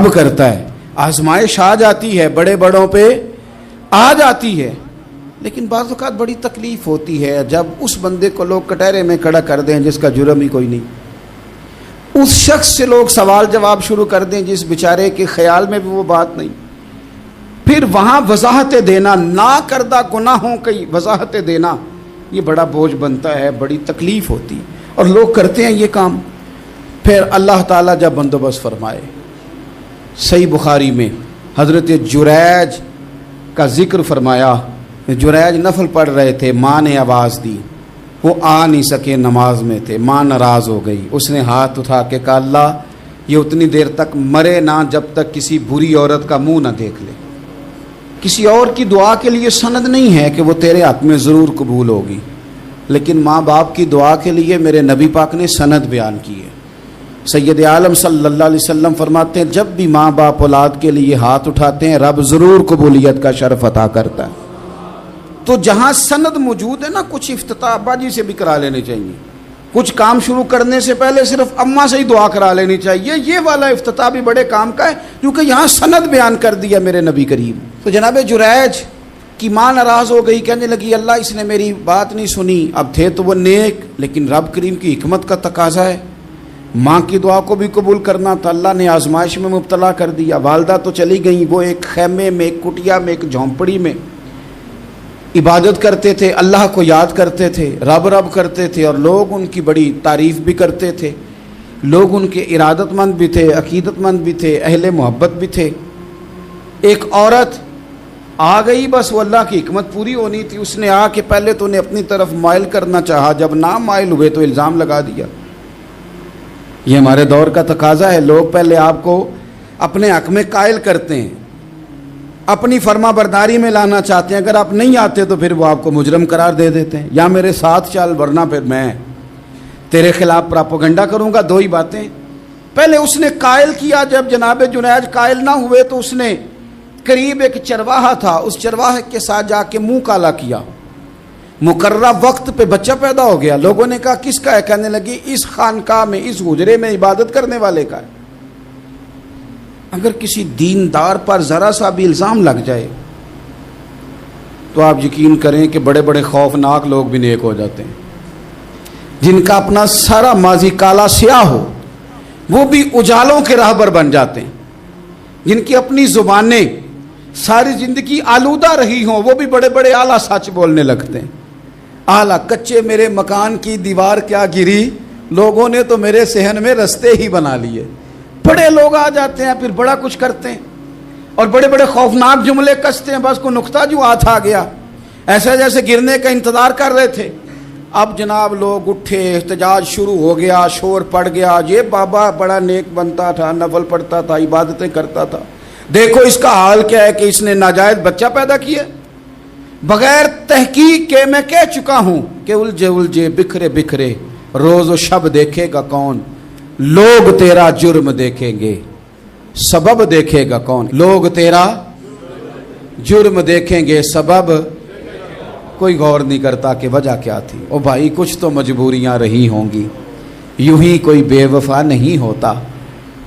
رب کرتا ہے. آزمائش آ جاتی ہے, بڑے بڑوں پہ آ جاتی ہے, لیکن بعض اوقات بڑی تکلیف ہوتی ہے جب اس بندے کو لوگ کٹہرے میں کھڑا کر دیں جس کا جرم ہی کوئی نہیں, اس شخص سے لوگ سوال جواب شروع کر دیں جس بیچارے کے خیال میں بھی وہ بات نہیں. پھر وہاں وضاحتیں دینا, نہ کردہ گناہوں کی وضاحتیں دینا, یہ بڑا بوجھ بنتا ہے, بڑی تکلیف ہوتی, اور لوگ کرتے ہیں یہ کام. پھر اللہ تعالیٰ جب بندوبست فرمائے, صحیح بخاری میں حضرت جریج کا ذکر فرمایا. جریج نفل پڑھ رہے تھے, ماں نے آواز دی, وہ آ نہیں سکے, نماز میں تھے, ماں ناراض ہو گئی. اس نے ہاتھ اٹھا کے کہا اللہ یہ اتنی دیر تک مرے نہ جب تک کسی بری عورت کا منہ نہ دیکھ لے. کسی اور کی دعا کے لیے سند نہیں ہے کہ وہ تیرے حق میں ضرور قبول ہوگی, لیکن ماں باپ کی دعا کے لیے میرے نبی پاک نے سند بیان کی ہے. سید عالم صلی اللہ علیہ وسلم فرماتے ہیں جب بھی ماں باپ اولاد کے لیے ہاتھ اٹھاتے ہیں رب ضرور قبولیت کا شرف عطا کرتا ہے. تو جہاں سند موجود ہے نا, کچھ افتتاح ابا جی سے بھی کرا لینے چاہیے, کچھ کام شروع کرنے سے پہلے صرف اماں سے ہی دعا کرا لینی چاہیے. یہ والا افتتاح بھی بڑے کام کا ہے کیونکہ یہاں سند بیان کر دیا میرے نبی کریم. تو جناب جریج کی ماں ناراض ہو گئی, کہنے لگی اللہ اس نے میری بات نہیں سنی. اب تھے تو وہ نیک, لیکن رب کریم کی حکمت کا تقاضا ہے, ماں کی دعا کو بھی قبول کرنا تھا. اللہ نے آزمائش میں مبتلا کر دیا. والدہ تو چلی گئیں, وہ ایک خیمے میں, ایک کٹیا میں, ایک جھونپڑی میں عبادت کرتے تھے, اللہ کو یاد کرتے تھے, رب رب کرتے تھے, اور لوگ ان کی بڑی تعریف بھی کرتے تھے. لوگ ان کے ارادت مند بھی تھے, عقیدت مند بھی تھے, اہل محبت بھی تھے. ایک عورت آ گئی, بس وہ اللہ کی حکمت پوری ہونی تھی. اس نے آ کے پہلے تو انہیں اپنی طرف مائل کرنا چاہا, جب نہ مائل ہوئے تو الزام لگا دیا. یہ ہمارے دور کا تقاضا ہے, لوگ پہلے آپ کو اپنے حق میں قائل کرتے ہیں, اپنی فرما برداری میں لانا چاہتے ہیں. اگر آپ نہیں آتے تو پھر وہ آپ کو مجرم قرار دے دیتے ہیں, یا میرے ساتھ چل ورنہ پھر میں تیرے خلاف پراپوگنڈا کروں گا. دو ہی باتیں. پہلے اس نے قائل کیا, جب جناب جنید قائل نہ ہوئے تو اس نے قریب ایک چرواہا تھا, اس چرواہے کے ساتھ جا کے منہ کالا کیا. مقررہ وقت پہ بچہ پیدا ہو گیا. لوگوں نے کہا کس کا ہے؟ کہنے لگی اس خانقاہ میں, اس حجرے میں عبادت کرنے والے کا ہے. اگر کسی دیندار پر ذرا سا بھی الزام لگ جائے تو آپ یقین کریں کہ بڑے بڑے خوفناک لوگ بھی نیک ہو جاتے ہیں. جن کا اپنا سارا ماضی کالا سیاہ ہو وہ بھی اجالوں کے راہبر بن جاتے ہیں. جن کی اپنی زبانیں ساری زندگی آلودہ رہی ہوں وہ بھی بڑے بڑے اعلیٰ سچ بولنے لگتے ہیں. اعلیٰ کچے میرے مکان کی دیوار کیا گری, لوگوں نے تو میرے صحن میں رستے ہی بنا لیے. بڑے لوگ آ جاتے ہیں, پھر بڑا کچھ کرتے ہیں اور بڑے بڑے خوفناک جملے کستے ہیں. بس کو نقطہ جو ہاتھ آ گیا, ایسا جیسے گرنے کا انتظار کر رہے تھے. اب جناب لوگ اٹھے, احتجاج شروع ہو گیا, شور پڑ گیا. یہ بابا بڑا نیک بنتا تھا, نفل پڑھتا تھا, عبادتیں کرتا تھا, دیکھو اس کا حال کیا ہے کہ اس نے ناجائز بچہ پیدا کیا. بغیر تحقیق کے میں کہہ چکا ہوں کہ الجھے الجھے بکھرے بکھرے روز و شب دیکھے گا کون. لوگ تیرا جرم دیکھیں گے, سبب دیکھے گا کون. لوگ تیرا جرم دیکھیں گے, سبب کوئی غور نہیں کرتا کہ وجہ کیا تھی. او بھائی کچھ تو مجبوریاں رہی ہوں گی, یوں ہی کوئی بے وفا نہیں ہوتا.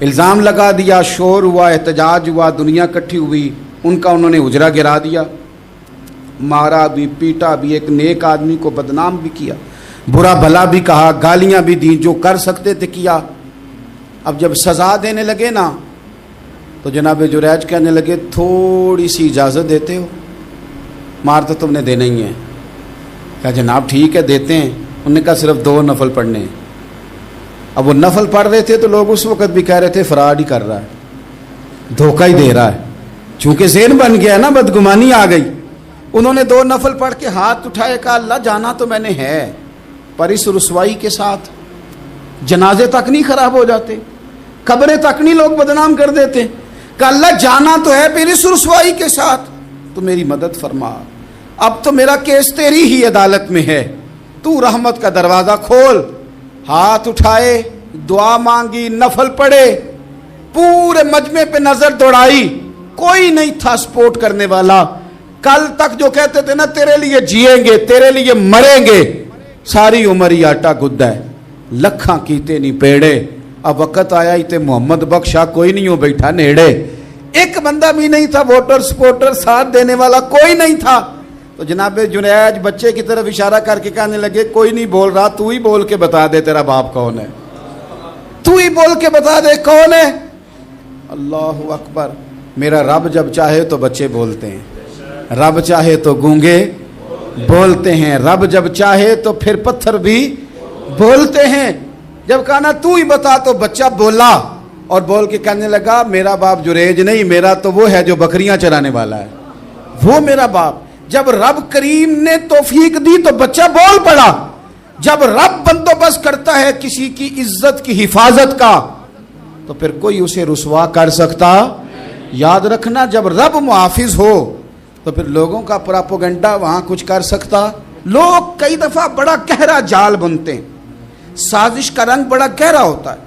الزام لگا دیا, شور ہوا, احتجاج ہوا, دنیا اکٹھی ہوئی, ان کا انہوں نے اجرا گرا دیا, مارا بھی, پیٹا بھی, ایک نیک آدمی کو بدنام بھی کیا, برا بھلا بھی کہا, گالیاں بھی دیں, جو کر سکتے تھے کیا. اب جب سزا دینے لگے نا تو جناب جریج کہنے لگے تھوڑی سی اجازت دیتے ہو, مار تو تم نے دینا ہی ہے. کہا جناب ٹھیک ہے دیتے ہیں. انہوں نے کہا صرف 2 نفل پڑھنے ہیں. اب وہ نفل پڑھ رہے تھے تو لوگ اس وقت بھی کہہ رہے تھے فراڈ ہی کر رہا ہے, دھوکہ ہی دے رہا ہے. چونکہ ذہن بن گیا نا, بدگمانی آ گئی. انہوں نے 2 نفل پڑھ کے ہاتھ اٹھائے, کہا اللہ جانا تو میں نے ہے, پر اس رسوائی کے ساتھ جنازے تک نہیں خراب ہو جاتے, قبریں تک نہیں لوگ بدنام کر دیتے. کہ اللہ جانا تو ہے, پھر اس رسوائی کے ساتھ تو میری مدد فرما. اب تو میرا کیس تیری ہی عدالت میں ہے, تو رحمت کا دروازہ کھول. ہاتھ اٹھائے, دعا مانگی, نفل پڑھے, پورے مجمع پہ نظر دوڑائی, کوئی نہیں تھا سپورٹ کرنے والا. کل تک جو کہتے تھے نا تیرے لیے جیئیں گے, تیرے لیے مریں گے, ساری عمر ہی آٹا گدہ ہے. لکھاں کیتے نہیں پیڑے, اب وقت آیا ہی تے محمد بخشا کوئی نہیں ہو بیٹھا نیڑے, ایک بندہ بھی نہیں تھا, ووٹر سپورٹر ساتھ دینے والا کوئی نہیں تھا. تو جناب جنید بچے کی طرف اشارہ کر کے کہنے لگے کوئی نہیں بول رہا, تو ہی بول کے بتا دے تیرا باپ کون ہے, تو ہی بول کے بتا دے کون ہے. اللہ اکبر. میرا رب جب چاہے تو بچے بولتے ہیں, رب چاہے تو گونگے بولتے ہیں, رب جب چاہے تو پھر پتھر بھی بولتے ہیں. جب کہا نا تو ہی بتا تو بچہ بولا اور بول کے کہنے لگا میرا باپ جریج نہیں, میرا تو وہ ہے جو بکریاں چرانے والا ہے, وہ میرا باپ. جب رب کریم نے توفیق دی تو بچہ بول پڑا. جب رب بندوبست کرتا ہے کسی کی عزت کی حفاظت کا تو پھر کوئی اسے رسوا کر سکتا. یاد رکھنا جب رب محافظ ہو تو پھر لوگوں کا پراپوگنڈا وہاں کچھ کر سکتا. لوگ کئی دفعہ بڑا گہرا جال بنتے ہیں, سازش کا رنگ بڑا گہرا ہوتا ہے,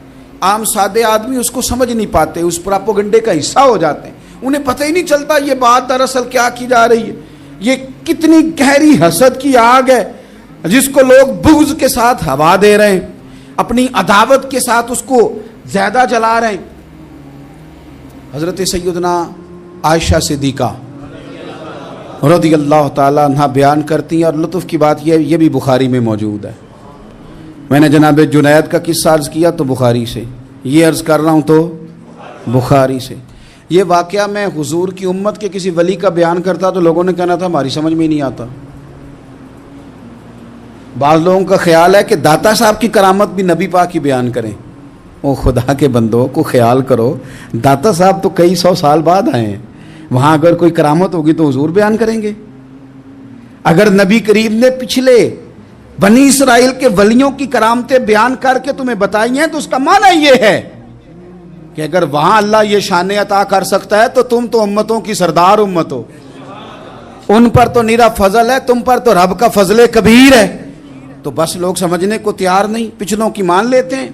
عام سادے آدمی اس کو سمجھ نہیں پاتے, اس پراپوگنڈے کا حصہ ہو جاتے ہیں, انہیں پتہ ہی نہیں چلتا یہ بات دراصل کیا کی جا رہی ہے. یہ کتنی گہری حسد کی آگ ہے جس کو لوگ بغض کے ساتھ ہوا دے رہے ہیں, اپنی عداوت کے ساتھ اس کو زیادہ جلا رہے ہیں. حضرت سیدنا عائشہ صدیقہ رضی اللہ تعالیٰ عنہ بیان کرتی ہیں, اور لطف کی بات یہ بھی بخاری میں موجود ہے. میں نے جناب جنید کا قصہ عرض کیا تو بخاری سے, یہ عرض کر رہا ہوں تو بخاری سے. یہ واقعہ میں حضور کی امت کے کسی ولی کا بیان کرتا تو لوگوں نے کہنا تھا ہماری سمجھ میں نہیں آتا. بعض لوگوں کا خیال ہے کہ داتا صاحب کی کرامت بھی نبی پاک کی بیان کریں. او خدا کے بندوں کو خیال کرو, داتا صاحب تو کئی سو سال بعد آئے ہیں, وہاں اگر کوئی کرامت ہوگی تو حضور بیان کریں گے. اگر نبی کریم نے پچھلے بنی اسرائیل کے ولیوں کی کرامتیں بیان کر کے تمہیں بتائی ہیں تو اس کا معنی یہ ہے کہ اگر وہاں اللہ یہ شان عطا کر سکتا ہے تو تم تو امتوں کی سردار امت ہو. ان پر تو نیرا فضل ہے, تم پر تو رب کا فضل کبیر ہے. تو بس لوگ سمجھنے کو تیار نہیں, پچھلوں کی مان لیتے ہیں.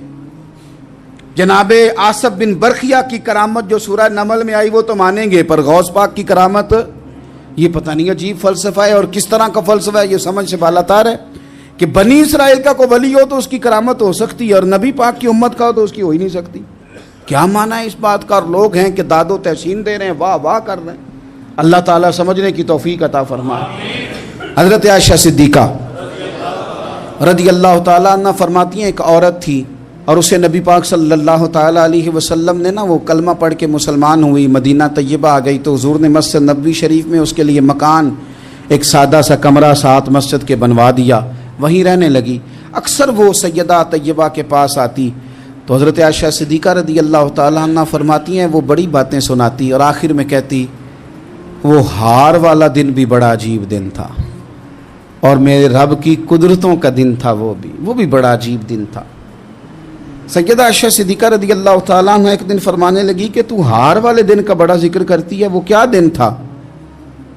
جناب آصف بن برخیہ کی کرامت جو سورہ نمل میں آئی وہ تو مانیں گے, پر غوث پاک کی کرامت یہ پتہ نہیں عجیب فلسفہ ہے, اور کس طرح کا فلسفہ ہے یہ سمجھ سے بالاتار ہے کہ بنی اسرائیل کا کوئی ولی ہو تو اس کی کرامت ہو سکتی ہے اور نبی پاک کی امت کا ہو تو اس کی ہو ہی نہیں سکتی. کیا معنی ہے اس بات کا؟ اور لوگ ہیں کہ داد و تحسین دے رہے ہیں, واہ واہ کر رہے ہیں. اللہ تعالیٰ سمجھنے کی توفیق عطا فرمائے. حضرت عائشہ صدیقہ رضی اللہ تعالیٰ عنہ فرماتی ہیں ایک عورت تھی اور اسے نبی پاک صلی اللہ تعالیٰ علیہ وسلم نے وہ کلمہ پڑھ کے مسلمان ہوئی, مدینہ طیبہ آ گئی تو حضور نے مسجد نبوی شریف میں اس کے لیے مکان, ایک سادہ سا کمرہ ساتھ مسجد کے بنوا دیا, وہیں رہنے لگی. اکثر وہ سیدہ طیبہ کے پاس آتی تو حضرت عائشہ صدیقہ رضی اللہ تعالیٰ عنہ فرماتی ہیں وہ بڑی باتیں سناتی اور آخر میں کہتی وہ ہار والا دن بھی بڑا عجیب دن تھا اور میرے رب کی قدرتوں کا دن تھا, وہ بھی بڑا عجیب دن تھا. سیدہ عائشہ صدیقہ رضی اللہ تعالیٰ عنہ ایک دن فرمانے لگی کہ تو ہار والے دن کا بڑا ذکر کرتی ہے, وہ کیا دن تھا؟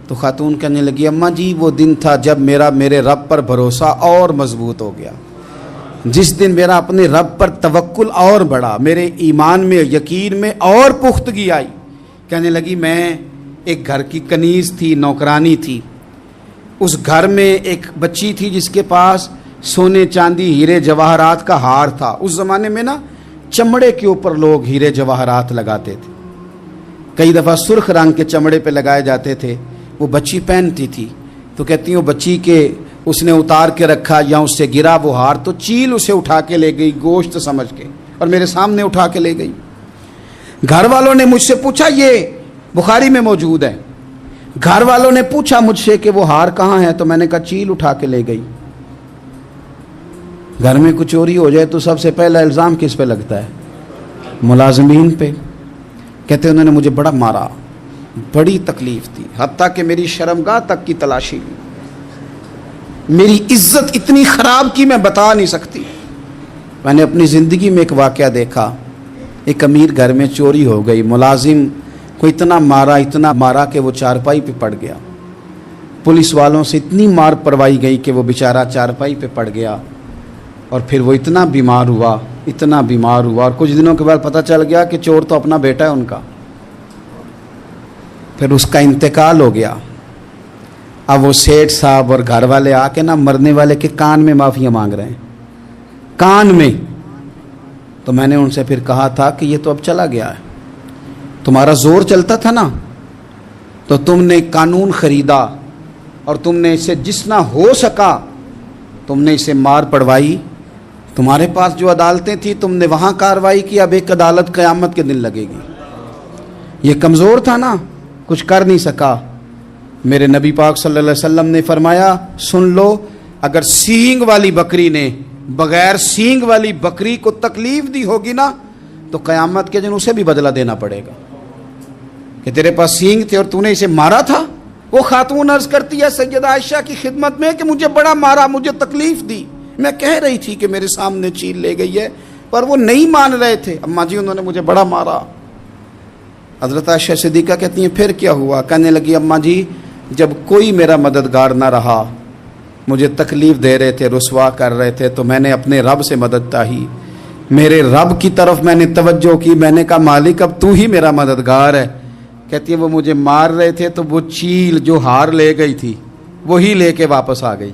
تو خاتون کہنے لگی اماں جی وہ دن تھا جب میرے رب پر بھروسہ اور مضبوط ہو گیا, جس دن میرا اپنے رب پر توکل اور بڑھا, میرے ایمان میں یقین میں اور پختگی آئی. کہنے لگی میں ایک گھر کی کنیز تھی, نوکرانی تھی, اس گھر میں ایک بچی تھی جس کے پاس سونے چاندی ہیرے جواہرات کا ہار تھا. اس زمانے میں نا چمڑے کے اوپر لوگ ہیرے جواہرات لگاتے تھے, کئی دفعہ سرخ رنگ کے چمڑے پہ لگائے جاتے تھے. وہ بچی پہنتی تھی تو کہتی ہوں بچی کے اس نے اتار کے رکھا یا اس سے گرا وہ ہار تو چیل اسے اٹھا کے لے گئی گوشت سمجھ کے اور میرے سامنے اٹھا کے لے گئی. گھر والوں نے مجھ سے پوچھا, یہ بخاری میں موجود ہے, گھر والوں نے پوچھا مجھ سے کہ وہ ہار کہاں ہے, تو میں نے کہا چیل اٹھا کے لے گئی. گھر میں کچھ چوری ہو جائے تو سب سے پہلا الزام کس پہ لگتا ہے؟ ملازمین پہ. کہتے انہوں نے مجھے بڑا مارا, بڑی تکلیف تھی, حتیٰ کہ میری شرمگاہ تک کی تلاشی لی, میری عزت اتنی خراب کی میں بتا نہیں سکتی. میں نے اپنی زندگی میں ایک واقعہ دیکھا, ایک امیر گھر میں چوری ہو گئی, ملازم کو اتنا مارا کہ وہ چارپائی پہ پڑ گیا. پولیس والوں سے اتنی مار پروائی گئی کہ وہ بیچارہ چارپائی پہ پڑ گیا, اور پھر وہ اتنا بیمار ہوا اور کچھ دنوں کے بعد پتہ چل گیا کہ چور تو اپنا بیٹا ہے ان کا. پھر اس کا انتقال ہو گیا. اب وہ سیٹھ صاحب اور گھر والے آ کے نا مرنے والے کے کان میں معافیاں مانگ رہے ہیں, کان میں. تو میں نے ان سے پھر کہا تھا کہ یہ تو اب چلا گیا ہے، تمہارا زور چلتا تھا نا، تو تم نے قانون خریدا اور تم نے اسے جتنا ہو سکا تم نے اسے مار پڑوائی، تمہارے پاس جو عدالتیں تھیں تم نے وہاں کارروائی کی، اب ایک عدالت قیامت کے دن لگے گی۔ یہ کمزور تھا نا، کچھ کر نہیں سکا۔ میرے نبی پاک صلی اللہ علیہ وسلم نے فرمایا سن لو، اگر سینگ والی بکری نے بغیر سینگ والی بکری کو تکلیف دی ہوگی نا تو قیامت کے دن اسے بھی بدلہ دینا پڑے گا کہ تیرے پاس سینگ تھے اور تو نے اسے مارا تھا۔ وہ خاتون عرض کرتی ہے سیدہ عائشہ کی خدمت میں کہ مجھے بڑا مارا، مجھے تکلیف دی، میں کہہ رہی تھی کہ میرے سامنے چیل لے گئی ہے پر وہ نہیں مان رہے تھے، اماں جی انہوں نے مجھے بڑا مارا۔ حضرت عائشہ صدیقہ کہتی ہیں پھر کیا ہوا؟ کہنے لگی اماں جی جب کوئی میرا مددگار نہ رہا، مجھے تکلیف دے رہے تھے، رسوا کر رہے تھے، تو میں نے اپنے رب سے مدد چاہی، میرے رب کی طرف میں نے توجہ کی، میں نے کہا مالک اب تو ہی میرا مددگار ہے۔ کہتی ہے وہ مجھے مار رہے تھے تو وہ چیل جو ہار لے گئی تھی وہی لے کے واپس آ گئی،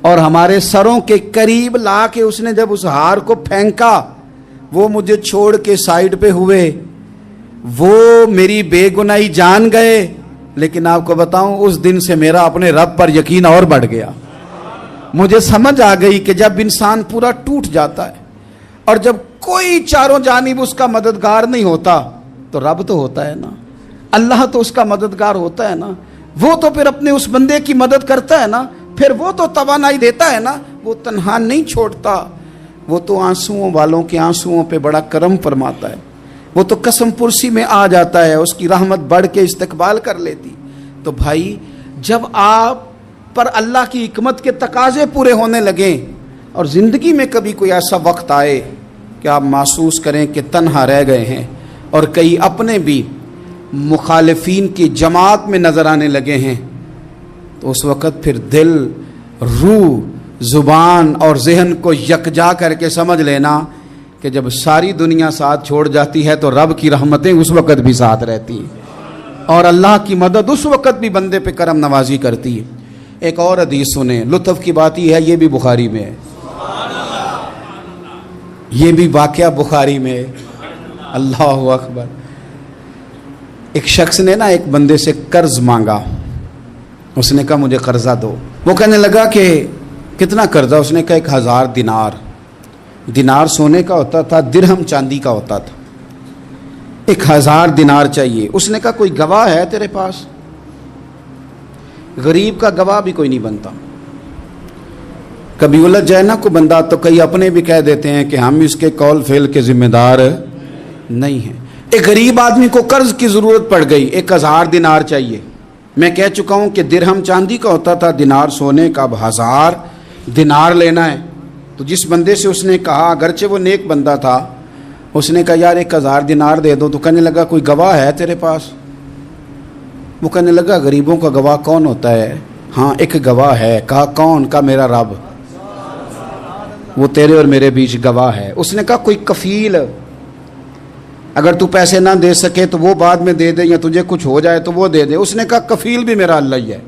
اور ہمارے سروں کے قریب لا کے اس نے جب اس ہار کو پھینکا وہ مجھے چھوڑ کے سائیڈ پہ ہوئے، وہ میری بے گناہی جان گئے، لیکن آپ کو بتاؤں اس دن سے میرا اپنے رب پر یقین اور بڑھ گیا۔ مجھے سمجھ آ گئی کہ جب انسان پورا ٹوٹ جاتا ہے اور جب کوئی چاروں جانب اس کا مددگار نہیں ہوتا تو رب تو ہوتا ہے نا، اللہ تو اس کا مددگار ہوتا ہے نا، وہ تو پھر اپنے اس بندے کی مدد کرتا ہے نا، پھر وہ تو توانائی دیتا ہے نا، وہ تنہا نہیں چھوڑتا، وہ تو آنسوؤں والوں کے آنسوؤں پہ بڑا کرم فرماتا ہے، وہ تو قسم پرسی میں آ جاتا ہے، اس کی رحمت بڑھ کے استقبال کر لیتی۔ تو بھائی جب آپ پر اللہ کی حکمت کے تقاضے پورے ہونے لگیں اور زندگی میں کبھی کوئی ایسا وقت آئے کہ آپ محسوس کریں کہ تنہا رہ گئے ہیں اور کئی اپنے بھی مخالفین کی جماعت میں نظر آنے لگے ہیں، تو اس وقت پھر دل، روح، زبان اور ذہن کو یکجا کر کے سمجھ لینا کہ جب ساری دنیا ساتھ چھوڑ جاتی ہے تو رب کی رحمتیں اس وقت بھی ساتھ رہتی ہیں اور اللہ کی مدد اس وقت بھی بندے پہ کرم نوازی کرتی ہے۔ ایک اور حدیث سنیں، لطف کی بات یہ ہے یہ بھی بخاری میں ہے، یہ بھی واقعہ بخاری میں ہے۔ اللہ اکبر۔ ایک شخص نے نا ایک بندے سے قرض مانگا، اس نے کہا مجھے قرضہ دو، وہ کہنے لگا کہ کتنا قرضہ؟ اس نے کہا 1000 دینار۔ دینار سونے کا ہوتا تھا، درہم چاندی کا ہوتا تھا، 1000 دینار چاہیے۔ اس نے کہا کوئی گواہ ہے تیرے پاس؟ غریب کا گواہ بھی کوئی نہیں بنتا، کبھی الجھ جائے نا کوئی بندہ تو کئی اپنے بھی کہہ دیتے ہیں کہ ہم اس کے قول فعل کے ذمہ دار نہیں ہیں۔ ایک غریب آدمی کو قرض کی ضرورت پڑ گئی، 1000 دینار چاہیے۔ میں کہہ چکا ہوں کہ درہم چاندی کا ہوتا تھا، دینار سونے کا، اب 1000 دینار لینا ہے۔ تو جس بندے سے اس نے کہا، اگرچہ وہ نیک بندہ تھا، اس نے کہا یار 1000 دینار دے دو، تو کہنے لگا کوئی گواہ ہے تیرے پاس؟ وہ کہنے لگا غریبوں کا گواہ کون ہوتا ہے؟ ہاں ایک گواہ ہے۔ کہا کون؟ کہا میرا رب، وہ تیرے اور میرے بیچ گواہ ہے۔ اس نے کہا کوئی کفیل، اگر تو پیسے نہ دے سکے تو وہ بعد میں دے دے، یا تجھے کچھ ہو جائے تو وہ دے دے۔ اس نے کہا کفیل بھی میرا اللہ ہی ہے،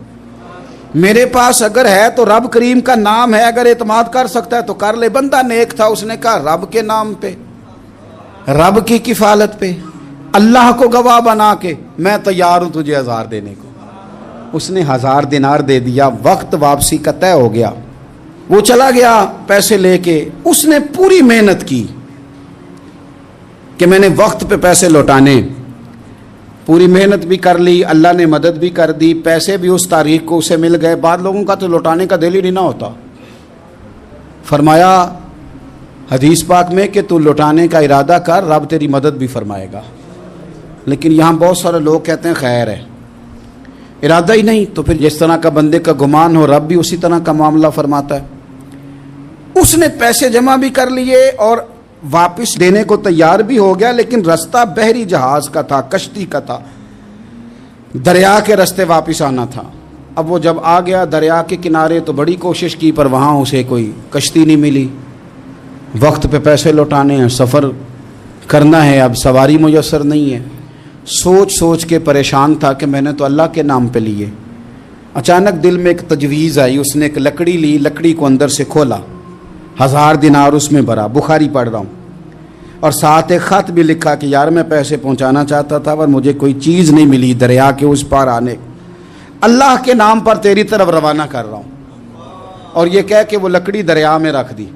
میرے پاس اگر ہے تو رب کریم کا نام ہے، اگر اعتماد کر سکتا ہے تو کر لے۔ بندہ نیک تھا، اس نے کہا رب کے نام پہ، رب کی کفالت پہ، اللہ کو گواہ بنا کے میں تیار ہوں تجھے 1000 دینے کو۔ اس نے 1000 دینار دے دیا، وقت واپسی کا طے ہو گیا، وہ چلا گیا پیسے لے کے۔ اس نے پوری محنت کی کہ میں نے وقت پہ پیسے لوٹانے، پوری محنت بھی کر لی، اللہ نے مدد بھی کر دی، پیسے بھی اس تاریخ کو اسے مل گئے۔ بعض لوگوں کا تو لوٹانے کا دل ہی نہیں نہ ہوتا۔ فرمایا حدیث پاک میں کہ تو لوٹانے کا ارادہ کر، رب تیری مدد بھی فرمائے گا۔ لیکن یہاں بہت سارے لوگ کہتے ہیں خیر ہے، ارادہ ہی نہیں، تو پھر جس طرح کا بندے کا گمان ہو رب بھی اسی طرح کا معاملہ فرماتا ہے۔ اس نے پیسے جمع بھی کر لیے اور واپس دینے کو تیار بھی ہو گیا، لیکن رستہ بحری جہاز کا تھا، کشتی کا تھا، دریا کے رستے واپس آنا تھا۔ اب وہ جب آ گیا دریا کے کنارے تو بڑی کوشش کی، پر وہاں اسے کوئی کشتی نہیں ملی۔ وقت پہ پیسے لوٹانے ہیں، سفر کرنا ہے، اب سواری میسر نہیں ہے۔ سوچ سوچ کے پریشان تھا کہ میں نے تو اللہ کے نام پہ لیے۔ اچانک دل میں ایک تجویز آئی، اس نے ایک لکڑی لی، لکڑی کو اندر سے کھولا، 1000 دینار اس میں بھرا۔ بخاری پڑھ رہا ہوں، اور ساتھ ایک خط بھی لکھا کہ یار میں پیسے پہنچانا چاہتا تھا پر مجھے کوئی چیز نہیں ملی دریا کے اس پار آنے، اللہ کے نام پر تیری طرف روانہ کر رہا ہوں۔ اور یہ کہہ کہ وہ لکڑی دریا میں رکھ دی،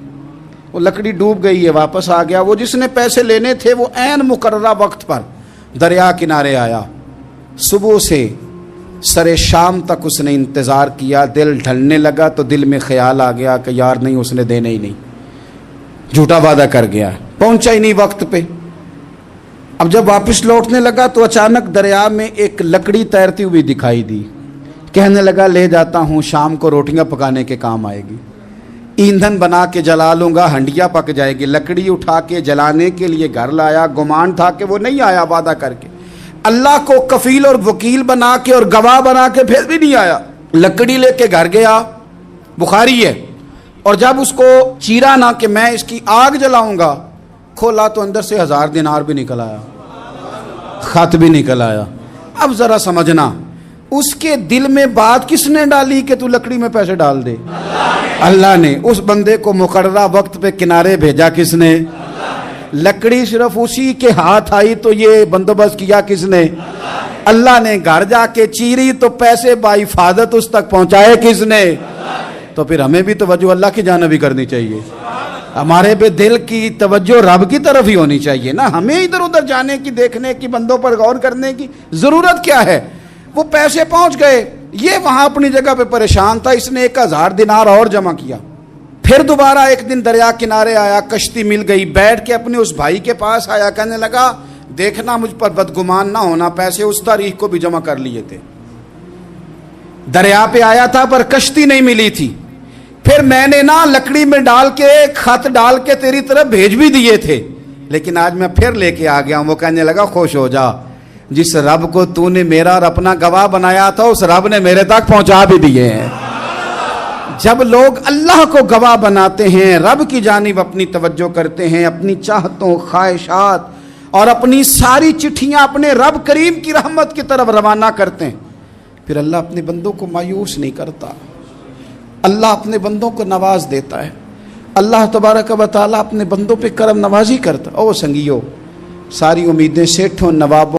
وہ لکڑی ڈوب گئی ہے، واپس آ گیا۔ وہ جس نے پیسے لینے تھے وہ عین مقررہ وقت پر دریا کنارے آیا، صبح سے سرے شام تک اس نے انتظار کیا۔ دل ڈھلنے لگا تو دل میں خیال آ گیا کہ یار نہیں، اس نے دینے ہی نہیں، جھوٹا وعدہ کر گیا، پہنچا ہی نہیں وقت پہ۔ اب جب واپس لوٹنے لگا تو اچانک دریا میں ایک لکڑی تیرتی ہوئی دکھائی دی۔ کہنے لگا لے جاتا ہوں، شام کو روٹیاں پکانے کے کام آئے گی، ایندھن بنا کے جلا لوں گا، ہنڈیا پک جائے گی۔ لکڑی اٹھا کے جلانے کے لیے گھر لایا، گمان تھا کہ وہ نہیں آیا وعدہ کر کے، اللہ کو کفیل اور وکیل بنا کے اور گواہ بنا کے پھر بھی نہیں آیا۔ لکڑی لے کے گھر گیا، بخاری ہے، اور جب اس کو چیرا نہ کہ میں اس کی آگ جلاؤں گا، کھولا تو اندر سے 1000 دینار بھی نکل آیا، خط بھی نکل آیا۔ اب ذرا سمجھنا، اس کے دل میں بات کس نے ڈالی کہ تو لکڑی میں پیسے ڈال دے؟ اللہ نے۔ اس بندے کو مقررہ وقت پہ کنارے بھیجا کس نے؟ لکڑی صرف اسی کے ہاتھ آئی تو یہ بندوبست کیا کس نے؟ اللہ نے۔ گھر جا کے چیری تو پیسے بحفاظت اس تک پہنچائے کس نے؟ تو پھر ہمیں بھی توجہ اللہ کی جانب ہی کرنی چاہیے، ہمارے پہ دل کی توجہ رب کی طرف ہی ہونی چاہیے نا، ہمیں ادھر ادھر جانے کی، دیکھنے کی، بندوں پر غور کرنے کی ضرورت کیا ہے؟ وہ پیسے پہنچ گئے، یہ وہاں اپنی جگہ پہ پریشان تھا، اس نے 1000 دینار اور جمع کیا۔ پھر دوبارہ ایک دن دریا کنارے آیا، کشتی مل گئی، بیٹھ کے اپنے اس بھائی کے پاس آیا، کہنے لگا دیکھنا مجھ پر بدگمان نہ ہونا، پیسے اس تاریخ کو بھی جمع کر لیے تھے، دریا پہ آیا تھا پر کشتی نہیں ملی تھی، پھر میں نے نا لکڑی میں ڈال کے خط ڈال کے تیری طرف بھیج بھی دیے تھے، لیکن آج میں پھر لے کے آ گیا ہوں۔ وہ کہنے لگا خوش ہو جا، جس رب کو تو نے میرا اور اپنا گواہ بنایا تھا اس رب نے میرے تک پہنچا بھی دیے ہیں۔ جب لوگ اللہ کو گواہ بناتے ہیں، رب کی جانب اپنی توجہ کرتے ہیں، اپنی چاہتوں، خواہشات اور اپنی ساری چٹھیاں اپنے رب کریم کی رحمت کی طرف روانہ کرتے ہیں، پھر اللہ اپنے بندوں کو مایوس نہیں کرتا، اللہ اپنے بندوں کو نواز دیتا ہے، اللہ تبارک و تعالیٰ اپنے بندوں پہ کرم نوازی کرتا۔ او سنگیو، ساری امیدیں سیٹھوں نوابوں